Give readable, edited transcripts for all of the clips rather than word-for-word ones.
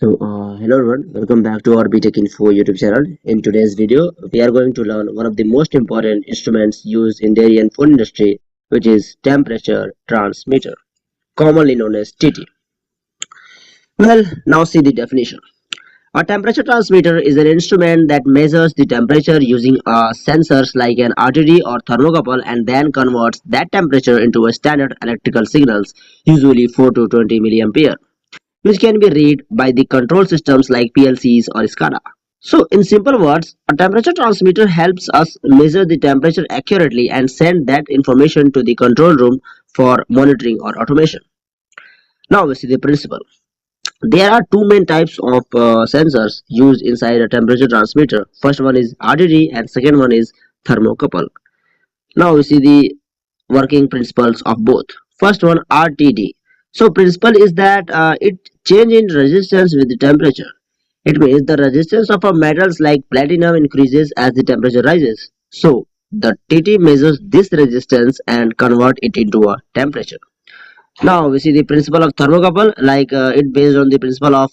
Hello everyone, welcome back to our BTech Info YouTube channel. In today's video, we are going to learn one of the most important instruments used in dairy and food industry, which is temperature transmitter, commonly known as TT. Well, now see the definition. A temperature transmitter is an instrument that measures the temperature using sensors like an RTD or thermocouple and then converts that temperature into a standard electrical signals, usually 4 to 20 milliampere, which can be read by the control systems like PLCs or SCADA. So, in simple words, a temperature transmitter helps us measure the temperature accurately and send that information to the control room for monitoring or automation. Now, we see the principle. There are two main types of sensors used inside a temperature transmitter. First one is RTD and second one is thermocouple. Now, we see the working principles of both. First one, RTD. So principle is that it change in resistance with the temperature. It means the resistance of a metals like platinum increases as the temperature rises. So the TT measures this resistance and convert it into a temperature. Now we see the principle of thermocouple, like it based on the principle of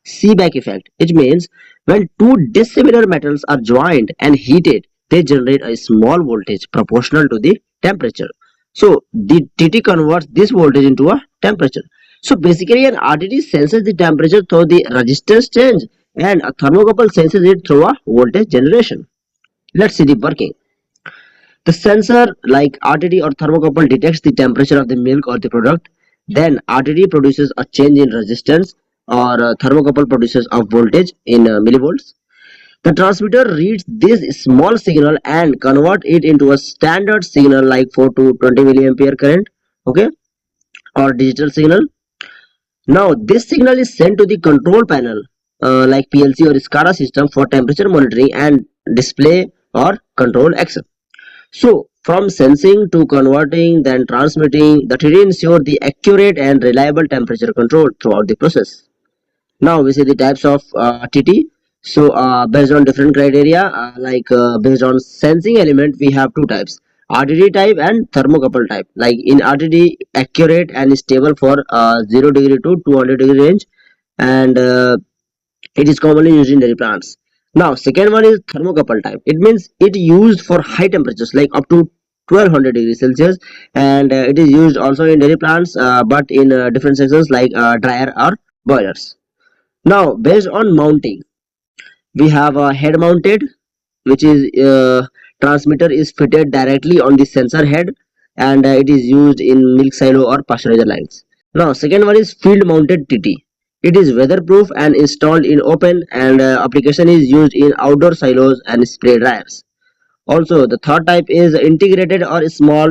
Seebeck effect. It means when two dissimilar metals are joined and heated, they generate a small voltage proportional to the temperature. So the TT converts this voltage into a temperature. So basically an RTD senses the temperature through the resistance change and a thermocouple senses it through a voltage generation. Let's see the working. The sensor like RTD or thermocouple detects the temperature of the milk or the product. Then RTD produces a change in resistance or thermocouple produces a voltage in millivolts. The transmitter reads this small signal and convert it into a standard signal like 4 to 20 milliampere current, okay, or digital signal. Now this signal is sent to the control panel like PLC or SCADA system for temperature monitoring and display or control action. So, from sensing to converting, then transmitting, the TT ensure the accurate and reliable temperature control throughout the process. Now, we see the types of TT. So, based on different criteria, based on sensing element, we have two types: RTD type and thermocouple type. Like in RTD, accurate and stable for 0 degree to 200 degree range, and it is commonly used in dairy plants. Now, second one is thermocouple type. It means it used for high temperatures like up to 1200 degrees Celsius, and it is used also in dairy plants, but in different sections like dryer or boilers. Now, based on mounting, we have a head mounted, which is transmitter is fitted directly on the sensor head, and it is used in milk silo or pasteurizer lines. Now, second one is field mounted TT. It is weatherproof and installed in open, and application is used in outdoor silos and spray dryers. Also, the third type is integrated or small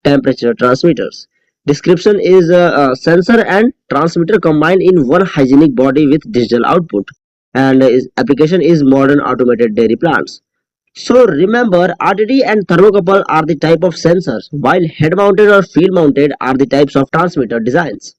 temperature transmitters. Description is a sensor and transmitter combined in one hygienic body with digital output, and application is modern automated dairy plants. So remember, RTD and thermocouple are the type of sensors, while head-mounted or field-mounted are the types of transmitter designs.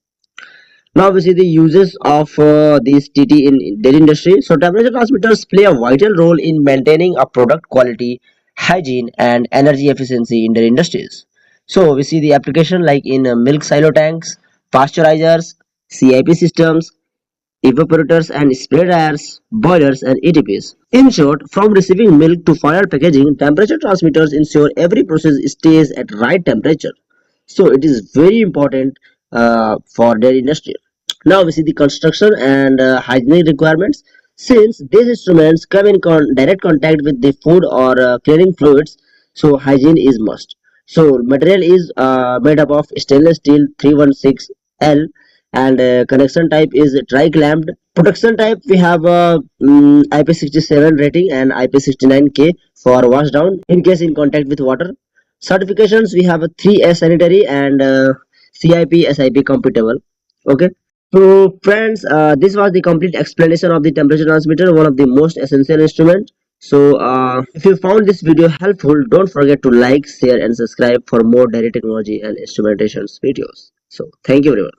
Now we see the uses of these TT in dairy industry. So temperature transmitters play a vital role in maintaining a product quality, hygiene, and energy efficiency in dairy industries. So we see the application like in milk silo tanks, pasteurizers, CIP systems, evaporators and spray dryers, boilers and ETPs. In short, from receiving milk to final packaging, temperature transmitters ensure every process stays at right temperature. So it is very important for dairy industry. Now we see the construction and hygienic requirements. Since these instruments come in direct contact with the food or cleaning fluids, so hygiene is must. So material is made up of stainless steel 316L, and connection type is tri-clamped. Protection type we have IP67 rating and IP69K for wash down in case in contact with water. Certifications we have a 3S sanitary and CIP SIP compatible. Okay. So friends, this was the complete explanation of the temperature transmitter, one of the most essential instrument. So if you found this video helpful, don't forget to like, share and subscribe for more dairy technology and instrumentations videos. So thank you everyone.